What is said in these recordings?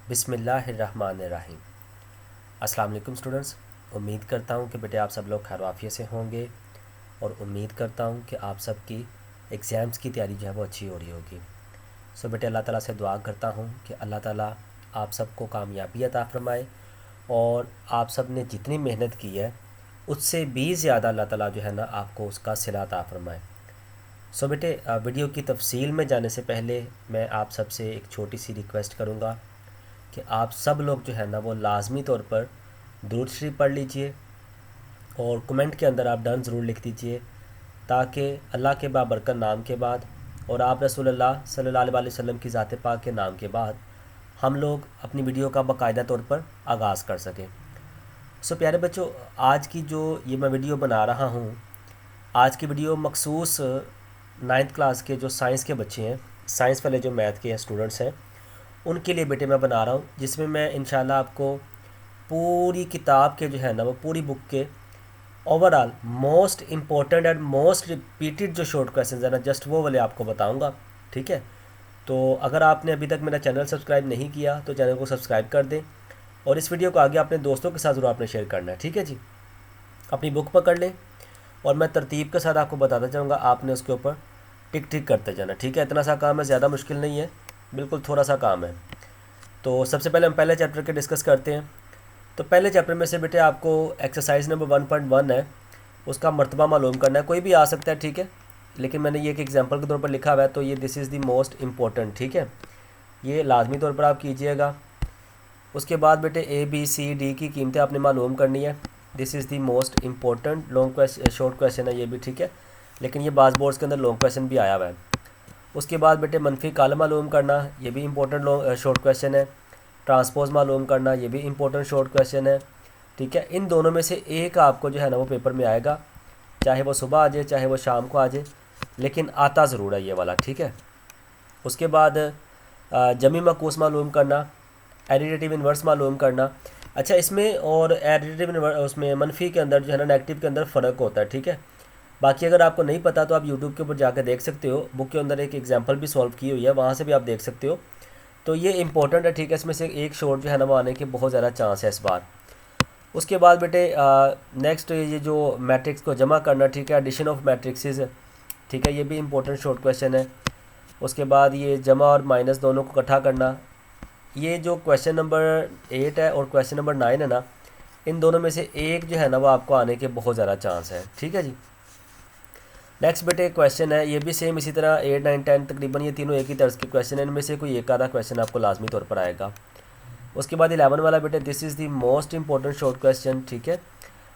बिस्मिल्लाहिर्रहमानिर्रहीम। अस्सलाम वालेकुम स्टूडेंट्स। उम्मीद करता हूँ कि बेटे आप सब लोग खैर आफियत से होंगे और उम्मीद करता हूँ कि आप सब की एग्ज़ाम्स की तैयारी जो है वो अच्छी हो रही होगी। सो बेटे अल्लाह ताला से दुआ करता हूँ कि अल्लाह ताला आप सबको कामयाबी अता फ़रमाए और आप सब ने जितनी मेहनत की है उससे भी ज़्यादा अल्लाह ताला जो है ना आपको उसका सिला अता फ़रमाए। सो बेटे वीडियो की तफसील में जाने से पहले मैं आप सब से एक छोटी सी रिक्वेस्ट करूँगा कि आप सब लोग जो है ना वो लाजमी तौर पर दुरूद शरीफ पढ़ लीजिए और कमेंट के अंदर आप डन ज़रूर लिख दीजिए, ताकि अल्लाह के बाबरकत नाम के बाद और आप रसूलुल्लाह सल्लल्लाहु अलैहि वसल्लम की ज़ात पाक के नाम के बाद हम लोग अपनी वीडियो का बाकायदा तौर पर आगाज़ कर सकें। सो प्यारे बच्चों, आज की जो ये मैं वीडियो बना रहा हूँ, आज की वीडियो मखसूस 9th क्लास के जो साइंस के बच्चे हैं, साइंस वाले जो मैथ के स्टूडेंट्स हैं, उनके लिए बेटे मैं बना रहा हूँ, जिसमें मैं इंशाल्लाह आपको पूरी किताब के जो है ना वो पूरी बुक के overall most important and most repeated जो शॉर्ट क्वेश्चंस है ना जस्ट वो वाले आपको बताऊंगा। ठीक है, तो अगर आपने अभी तक मेरा चैनल सब्सक्राइब नहीं किया तो चैनल को सब्सक्राइब कर दें और इस वीडियो को आगे अपने दोस्तों के साथ ज़रूर आपने शेयर करना है। ठीक है जी, अपनी बुक पकड़ लें और मैं तरतीब के साथ आपको बताता जाऊँगा, आपने उसके ऊपर टिक टिक करते जाना। ठीक है, इतना सा काम है, ज़्यादा मुश्किल नहीं है, बिल्कुल थोड़ा सा काम है। तो सबसे पहले हम पहले चैप्टर के डिस्कस करते हैं। तो पहले चैप्टर में से बेटे आपको एक्सरसाइज नंबर 1.1 है, उसका मर्तबा मालूम करना है। कोई भी आ सकता है, ठीक है, लेकिन मैंने ये एक एग्जांपल के तौर पर लिखा हुआ है, तो ये this is the most important. ठीक है, ये लाजमी तौर पर आप कीजिएगा। उसके बाद बेटे ABCD की कीमतें आपने मालूम करनी है। This is the most important long question, short question है ये भी, ठीक है, लेकिन ये बाज़ बोर्ड्स के अंदर लॉन्ग क्वेश्चन भी आया हुआ है। उसके बाद बेटे मनफी काल मालूम करना, ये भी इंपॉर्टेंट लॉन्ग शॉर्ट क्वेश्चन है। ट्रांसपोज मालूम करना, ये भी इंपॉर्टेंट शॉर्ट क्वेश्चन है। ठीक है, इन दोनों में से एक आपको जो है ना वो पेपर में आएगा, चाहे वो सुबह आ जाए चाहे वो शाम को आ जाए, लेकिन आता ज़रूर है ये वाला। ठीक है, उसके बाद जमी मकूस मालूम करना, एडिटिव इन्वर्स मालूम करना। अच्छा, इसमें और एडिटिव उसमें मनफी के अंदर जो है ना नेगेटिव के अंदर फ़र्क होता है। ठीक है, बाकी अगर आपको नहीं पता तो आप यूट्यूब के ऊपर जाकर देख सकते हो, बुक के अंदर एक एग्जांपल भी सॉल्व की हुई है, वहाँ से भी आप देख सकते हो। तो ये इंपॉर्टेंट है। ठीक है, इसमें से एक शॉर्ट जो है ना वो आने के बहुत ज़्यादा चांस है इस बार। उसके बाद बेटे नेक्स्ट ये जो मैट्रिक्स को जमा करना, ठीक है, एडिशन ऑफ मैट्रिक्सेस, ठीक है, ये भी इंपॉर्टेंट शॉर्ट क्वेश्चन है। उसके बाद ये जमा और माइनस दोनों को इकट्ठा करना, ये जो क्वेश्चन नंबर 8 है और क्वेश्चन नंबर 9 है ना, इन दोनों में से एक जो है ना वो आपको आने के बहुत ज़्यादा चांस है। ठीक है जी, नेक्स्ट बेटे क्वेश्चन है, ये भी सेम इसी तरह 8, 9, 10 तकरीबन ये तीनों एक ही तर्ज के क्वेश्चन है, इनमें से कोई एक आधा क्वेश्चन आपको लाजमी तौर पर आएगा। उसके बाद 11 वाला बेटे this is the most important short question, ठीक है,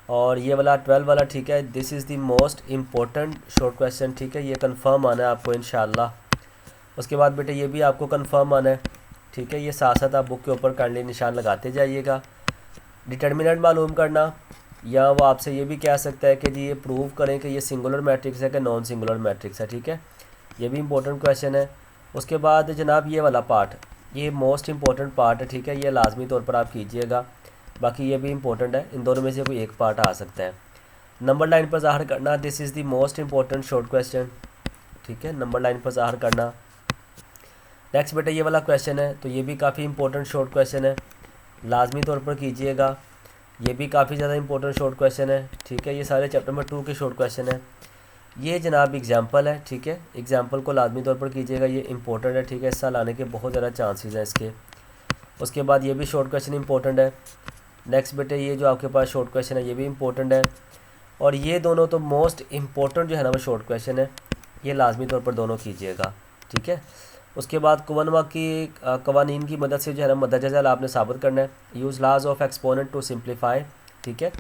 और ये वाला 12 वाला, ठीक है, this is the most important short question. ठीक है, ये कंफर्म आना है आपको इंशाल्लाह। उसके बाद बेटे ये भी आपको कंफर्म आना है। ठीक है, ये साथ साथ आप बुक के ऊपर काइंडली निशान लगाते जाइएगा। डिटर्मिनेंट मालूम करना, या वो आपसे ये भी कह सकता है कि जी ये प्रूव करें कि ये सिंगुलर मैट्रिक्स है कि नॉन सिंगुलर मैट्रिक्स है। ठीक है, ये भी इंपॉर्टेंट क्वेश्चन है। उसके बाद जनाब ये वाला पार्ट, ये मोस्ट इंपॉर्टेंट पार्ट है। ठीक है, ये लाजमी तौर पर आप कीजिएगा, बाकी ये भी इंपॉर्टेंट है, इन दोनों में से कोई एक पार्ट आ सकता है। नंबर लाइन पर ज़ाहिर करना, this is the most important short question. ठीक है, नंबर लाइन पर ज़ाहिर करना। नेक्स्ट बेटा ये वाला क्वेश्चन है, तो ये भी काफ़ी इंपॉर्टेंट शॉर्ट क्वेश्चन है, लाजमी तौर पर कीजिएगा, ये भी काफ़ी ज़्यादा इंपॉर्टेंट शॉर्ट क्वेश्चन है। ठीक है, ये सारे चैप्टर नंबर 2 के शॉर्ट क्वेश्चन है। ये जनाब एग्जांपल है। ठीक है, एग्जांपल को लाजमी तौर पर कीजिएगा, ये इंपॉर्टेंट है। ठीक है, इस साल आने के बहुत ज़्यादा चांसेस हैं इसके। उसके बाद ये भी शॉर्ट क्वेश्चन इंपॉर्टेंट है। नेक्स्ट बेटे ये जो आपके पास शॉर्ट क्वेश्चन है ये भी इंपॉर्टेंट है, और ये दोनों तो मोस्ट इंपॉर्टेंट जो है ना वो शॉर्ट क्वेश्चन है, ये लाजमी तौर पर दोनों कीजिएगा। ठीक है, उसके बाद कुवनवा की कवानीन की मदद से जो है ना मदजल आपने साबित करना है। यूज़ लाज ऑफ एक्सपोनेंट टू सिंप्लीफाई। ठीक है,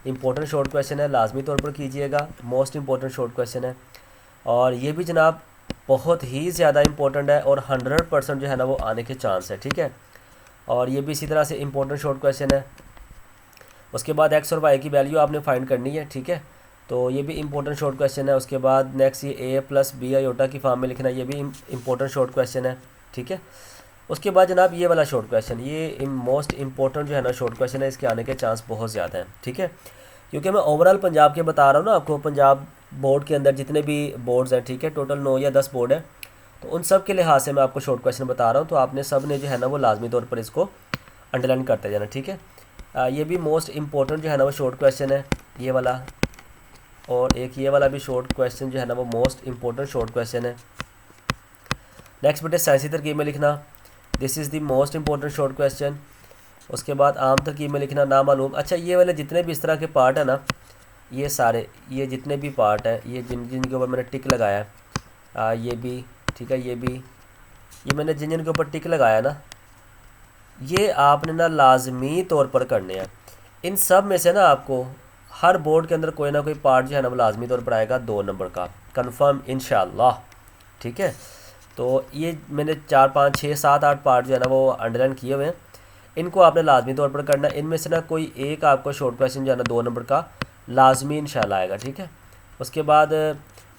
इंपॉर्टेंट शॉर्ट क्वेश्चन है, लाजमी तौर पर कीजिएगा, मोस्ट इंपॉर्टेंट शॉर्ट क्वेश्चन है, और ये भी जनाब बहुत ही ज़्यादा इंपॉर्टेंट है और 100% जो है ना वो आने के चांस है। ठीक है, और ये भी इसी तरह से इंपॉर्टेंट शॉर्ट क्वेश्चन है। उसके बाद एक्स और वाई की वैल्यू आपने फाइंड करनी है। ठीक है, तो ये भी इंपॉर्टेंट शॉर्ट क्वेश्चन है। उसके बाद नेक्स्ट ये A+B आयोटा की फॉर्म में लिखना, ये भी इंपॉर्टेंट शॉर्ट क्वेश्चन है। ठीक है, उसके बाद जनाब ये वाला शॉर्ट क्वेश्चन, ये मोस्ट इंपॉर्टेंट जो है ना शॉर्ट क्वेश्चन है, इसके आने के चांस बहुत ज़्यादा हैं। ठीक है, क्योंकि मैं ओवरऑल पंजाब के बता रहा हूँ ना आपको, पंजाब बोर्ड के अंदर जितने भी बोर्ड्स हैं, ठीक है, टोटल 9 या 10 बोर्ड है, तो उन सब के लिहाज से मैं आपको शॉर्ट क्वेश्चन बता रहा हूँ, तो आपने सब ने जो है ना वो लाजमी तौर पर इसको अंडरलाइन करते जाना, ठीक है। ये भी मोस्ट इम्पोर्टेंट जो है ना वो शॉर्ट क्वेश्चन है ये वाला, और एक ये वाला भी शॉर्ट क्वेश्चन जो है ना वो मोस्ट इम्पोर्टेंट शॉर्ट क्वेश्चन है। नेक्स्ट बेटे साइंसी तरकीब में लिखना, this is the most important short question. उसके बाद आम तरकीब में लिखना नामालूम। अच्छा, ये वाले जितने भी इस तरह के पार्ट है ना, ये सारे ये जितने भी पार्ट हैं, ये जिनके ऊपर मैंने टिक लगाया है, ये भी ठीक है, ये भी, ये मैंने जिनके ऊपर टिक लगाया ना, ये आपने ना लाजमी तौर पर करने हैं। इन सब में से ना आपको हर बोर्ड के अंदर कोई ना कोई पार्ट जो है ना वो लाजमी तौर पर आएगा 2 नंबर का, कंफर्म इंशाल्लाह, ठीक है। तो ये मैंने 4 5 6 7 8 पार्ट जो है ना वो अंडरलाइन किए हुए हैं, इनको आपने लाजमी तौर पर करना है। इनमें से ना कोई एक आपको शॉर्ट क्वेश्चन जो है ना 2 नंबर का लाजमी इंशाल्लाह आएगा, ठीक है। उसके बाद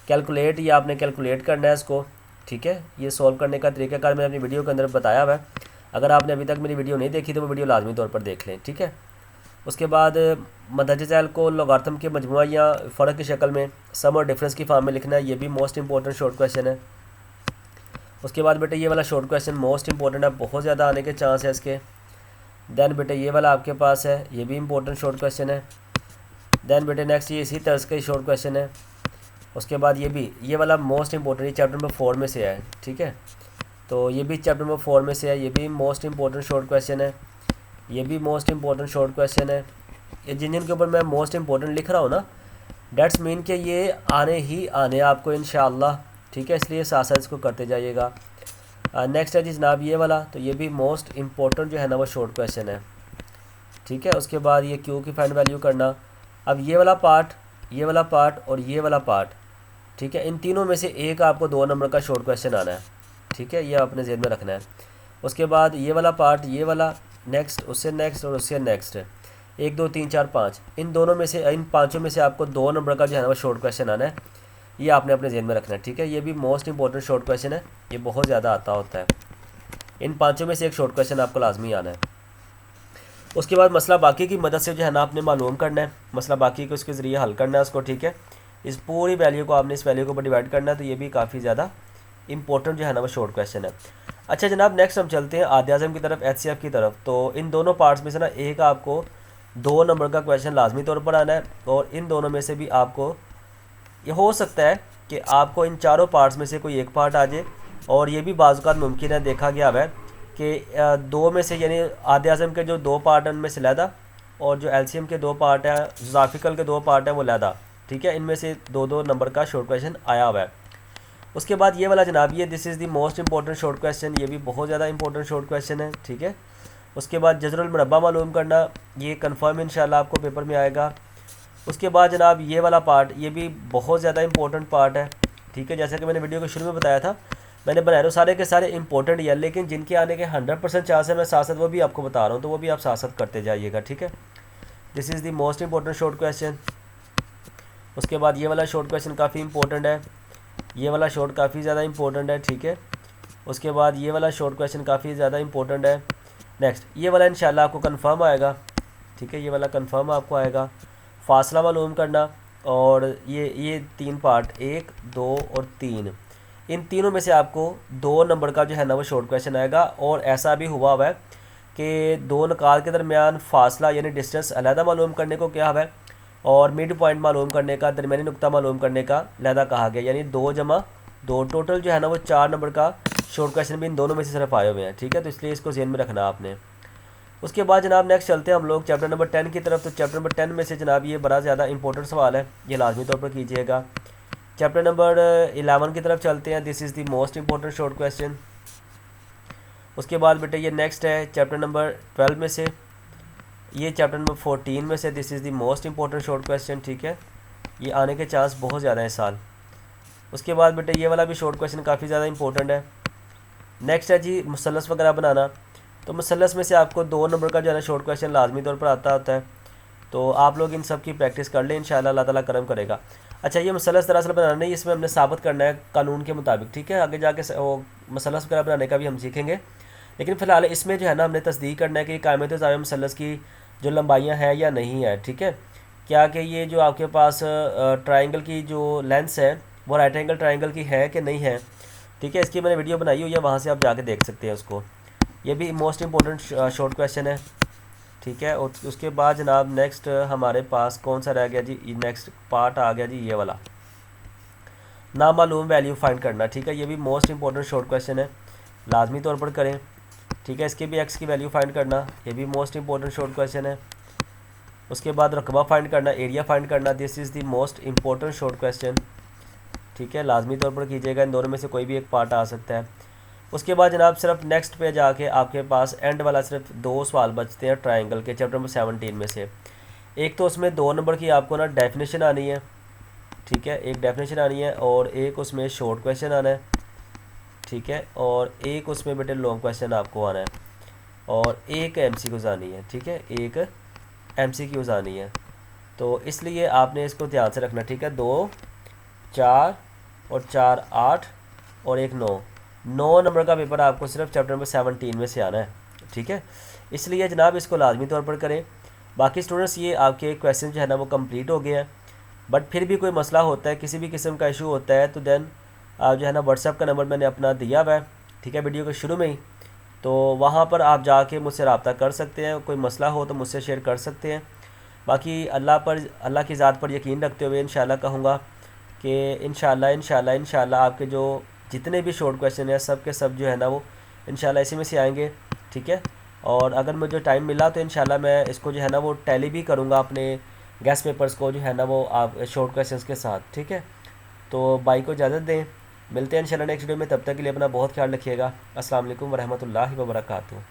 कैलकुलेट, ये आपने कैलकुलेट करना है इसको, ठीक है। ये सॉल्व करने का तरीक़ाकार मैंने अपनी वीडियो के अंदर बताया हुआ है, अगर आपने अभी तक मेरी वीडियो नहीं देखी तो वो वीडियो लाजमी तौर पर देख लें, ठीक है। उसके बाद मदद ज़ैल को लोगारिथम के मजमुआ या फ़र्क की शक्ल में सम और डिफरेंस की फॉर्म में लिखना है, ये भी मोस्ट इंपॉर्टेंट शॉर्ट क्वेश्चन है। उसके बाद बेटे ये वाला शॉर्ट क्वेश्चन मोस्ट इंपॉर्टेंट है, बहुत ज़्यादा आने के चांस है इसके। दैन बेटे ये वाला आपके पास है, ये भी इंपॉर्टेंट शॉर्ट क्वेश्चन है। दैन बेटे नेक्स्ट ये इसी तर्ज का ही शॉर्ट क्वेश्चन है। उसके बाद ये वाला मोस्ट इंपॉर्टेंट, ये चैप्टर नंबर 4 में से है, ठीक है। तो ये भी चैप्टर नंबर 4 में से है, ये भी मोस्ट इंपॉर्टेंट शॉर्ट क्वेश्चन है, ये भी मोस्ट इंपॉर्टेंट शॉर्ट क्वेश्चन है। ये जिनके ऊपर मैं मोस्ट इंपॉर्टेंट लिख रहा हूँ ना, डेट्स मीन कि ये आने ही आने आपको इंशाल्लाह, ठीक है, इसलिए साथ साथ इसको करते जाइएगा। नेक्स्ट है जी जनाब ये वाला, तो ये भी मोस्ट इंपॉर्टेंट जो है ना वो शॉर्ट क्वेश्चन है, ठीक है। उसके बाद ये क्यू की फाइंड वैल्यू करना। अब ये वाला पार्ट, ये वाला पार्ट और ये वाला पार्ट, ठीक है, इन तीनों में से एक आपको 2 नंबर का शॉर्ट क्वेश्चन आना है, ठीक है, ये अपने जेहन में रखना है। उसके बाद ये वाला पार्ट, ये वाला, नेक्स्ट, उससे नेक्स्ट और उससे नेक्स्ट, 1 2 3 4 5, इन दोनों में से, इन पाँचों में से आपको 2 नंबर का जो है ना वो शॉर्ट क्वेश्चन आना है, ये आपने अपने जेहन में रखना है, ठीक है। ये भी मोस्ट इंपॉर्टेंट शॉर्ट क्वेश्चन है, ये बहुत ज़्यादा आता होता है। इन पाँचों में से एक शॉर्ट क्वेश्चन आपको लाजमी आना है। उसके बाद मसला बाकी की मदद से जो है ना आपने मालूम करना है, मसला बाकी को इसके ज़रिए हल करना है उसको, ठीक है। इस पूरी वैल्यू को आपने इस वैल्यू के ऊपर डिवाइड करना है, तो ये भी काफ़ी ज़्यादा इंपॉर्टेंट जो है ना वो शॉर्ट क्वेश्चन है। अच्छा जनाब, नेक्स्ट हम चलते हैं आद आज़म की तरफ, HCF की तरफ। तो इन दोनों पार्ट्स में से ना एक आपको 2 नंबर का क्वेश्चन लाजमी तौर पर आना है, और इन दोनों में से भी आपको, ये हो सकता है कि आपको इन चारों पार्ट्स में से कोई एक पार्ट आ जाए, और ये भी बाज़ मुमकिन है, देखा गया है कि 2 में से, यानी आद आज़म के जो 2 पार्ट हैं उनमें से लैदा, और जो LCM के 2 पार्ट हैं, ज़ाफ़िकल के 2 पार्ट हैं वो लैदा, ठीक है, इनमें से 2 नंबर का शॉर्ट क्वेश्चन आया हुआ है। उसके बाद ये वाला जनाब, ये this is the most important short question, ये भी बहुत ज़्यादा इंपॉर्टेंट शॉर्ट क्वेश्चन है, ठीक है। उसके बाद जज़रुल मुरब्बा मालूम करना, ये कंफर्म इंशाल्लाह आपको पेपर में आएगा। उसके बाद जनाब ये वाला पार्ट, ये भी बहुत ज़्यादा इंपॉर्टेंट पार्ट है, ठीक है। जैसे कि मैंने वीडियो के शुरू में बताया था, मैंने बनाए तो सारे के सारे इंपॉर्टेंट ही है, लेकिन जिनके आने के 100% चांस है, मैं साथ साथ वो भी आपको बता रहा हूँ, तो वो भी आप साथ साथ करते जाइएगा, ठीक है। This is the most important short question. उसके बाद ये वाला शॉर्ट क्वेश्चन काफ़ी इंपॉर्टेंट है, ये वाला शॉर्ट काफ़ी ज़्यादा इंपॉर्टेंट है, ठीक है। उसके बाद ये वाला शॉर्ट क्वेश्चन काफ़ी ज़्यादा इंपॉर्टेंट है। नेक्स्ट ये वाला इंशाल्लाह आपको कंफर्म आएगा, ठीक है, ये वाला कंफर्म आपको आएगा। फासला मालूम करना, और ये 3 पार्ट, 1 2 और 3, इन तीनों में से आपको 2 नंबर का जो है ना वो शॉर्ट क्वेश्चन आएगा। और ऐसा भी हुआ है कि 2 नकाल के दरमियान फासला यानी डिस्टेंस अलहदा मालूम करने को क्या है, और मिड पॉइंट मालूम करने का, दरमियानी नुक्ता मालूम करने का अलहदा कहा गया, यानी 2 जमा 2, टोटल जो है ना वो 4 नंबर का शॉर्ट क्वेश्चन भी इन दोनों में से सिर्फ आए हुए हैं, ठीक है। तो इसलिए इसको ज़हन में रखना आपने। उसके बाद जनाब नेक्स्ट चलते हैं हम लोग चैप्टर नंबर 10 की तरफ। तो चैप्टर नंबर 10 में से जनाब ये बड़ा ज़्यादा इंपॉर्टेंट सवाल है, ये लाजमी तौर पर कीजिएगा। चैप्टर नंबर 11 की तरफ चलते हैं, this is the most important short question. उसके बाद बेटे ये नेक्स्ट है चैप्टर नंबर 12 में से, ये चैप्टर नंबर 14 में से, this is the most important short question, ठीक है, ये आने के चांस बहुत ज़्यादा है इस साल। उसके बाद बेटे ये वाला भी शॉर्ट क्वेश्चन काफ़ी ज़्यादा इंपॉर्टेंट है। नेक्स्ट है जी मुसल्लस वगैरह बनाना, तो मुसल्लस में से आपको 2 नंबर का जो है ना शॉर्ट क्वेश्चन लाजमी तौर पर आता होता है, तो आप लोग इन सब की प्रैक्टिस कर लें, इंशाल्लाह अल्लाह ताला करम करेगा। अच्छा ये मुसल्लस दरअसल बनाना नहीं, इसमें हमने साबित करना है कानून के मुताबिक, ठीक है, आगे जाके वो मुसल्लस वगैरह बनाने का भी हम सीखेंगे, लेकिन फ़िलहाल इसमें जो है ना हमने तस्दीक करना है कि कायमत ज़ाविया मुसल्लस की जो लंबाइयाँ हैं या नहीं है, ठीक है, क्या कि ये जो आपके पास ट्राइंगल की जो लेंस है वो राइट एंगल ट्राइंगल की है कि नहीं है, ठीक है। इसकी मैंने वीडियो बनाई हुई है, वहाँ से आप जाके देख सकते हैं उसको। ये भी मोस्ट इम्पोर्टेंट शॉर्ट क्वेश्चन है, ठीक है। और उसके बाद जनाब नेक्स्ट हमारे पास कौन सा रह गया जी, नेक्स्ट पार्ट आ गया जी ये वाला, नामालूम वैल्यू फाइंड करना, ठीक है। ये भी मोस्ट इंपॉर्टेंट शॉर्ट क्वेश्चन है, लाजमी तौर पर करें, ठीक है। इसके भी एक्स की वैल्यू फाइंड करना, ये भी मोस्ट इंपॉर्टेंट शॉर्ट क्वेश्चन है। उसके बाद रकबा फाइंड करना, एरिया फाइंड करना, this is the most important short question, ठीक है। लाजमी तौर पर कीजिएगा, इन दोनों में से कोई भी एक पार्ट आ सकता है। उसके बाद जनाब सिर्फ नेक्स्ट पे जाके आपके पास एंड वाला सिर्फ 2 सवाल बचते हैं ट्रायंगल के चैप्टर नंबर 17 में से। एक तो उसमें 2 नंबर की आपको ना डेफिनेशन आनी है, ठीक है, एक डेफिनेशन आनी है, और एक उसमें शॉर्ट क्वेश्चन आना है, ठीक है, और एक उसमें बेटे लॉन्ग क्वेश्चन आपको आना है, और एक MCQs आनी है, ठीक है, एक MCQs आनी है। तो इसलिए आपने इसको ध्यान से रखना, ठीक है। 2, 4 और 4 8 और एक 9 नंबर का पेपर आपको सिर्फ चैप्टर नंबर 17 में से आना है, ठीक है। इसलिए जनाब इसको लाजमी तौर पर करें। बाकी स्टूडेंट्स ये आपके क्वेश्चन जो है ना वो कंप्लीट हो गए हैं, बट फिर भी कोई मसला होता है, किसी भी किस्म का इशू होता है, तो देन आप जो है ना व्हाट्सएप का नंबर मैंने अपना दिया हुआ है, ठीक है, वीडियो के शुरू में ही, तो वहाँ पर आप जाके मुझसे रब्ता कर सकते हैं, कोई मसला हो तो मुझसे शेयर कर सकते हैं। बाकी अल्लाह की ज़ात पर यकीन रखते हुए इंशाल्लाह कहूँगा कि इंशाल्लाह आपके जो जितने भी शॉर्ट क्वेश्चन हैं सब के सब जो है ना वो इंशाल्लाह इसी में से आएंगे, ठीक है। और अगर मुझे टाइम मिला तो इंशाल्लाह मैं इसको जो है ना वो टैली भी करूँगा अपने गेस्ट पेपर्स को जो है ना वो आप शॉर्ट क्वेश्चंस के साथ, ठीक है। तो भाई को इजाज़त दें, मिलते हैं इंशाल्लाह नेक्स्ट वीडियो में, तब तक के लिए अपना बहुत ख्याल रखिएगा। अस्सलाम वालेकुम वरहमतुल्लाहि वबरकातुहू।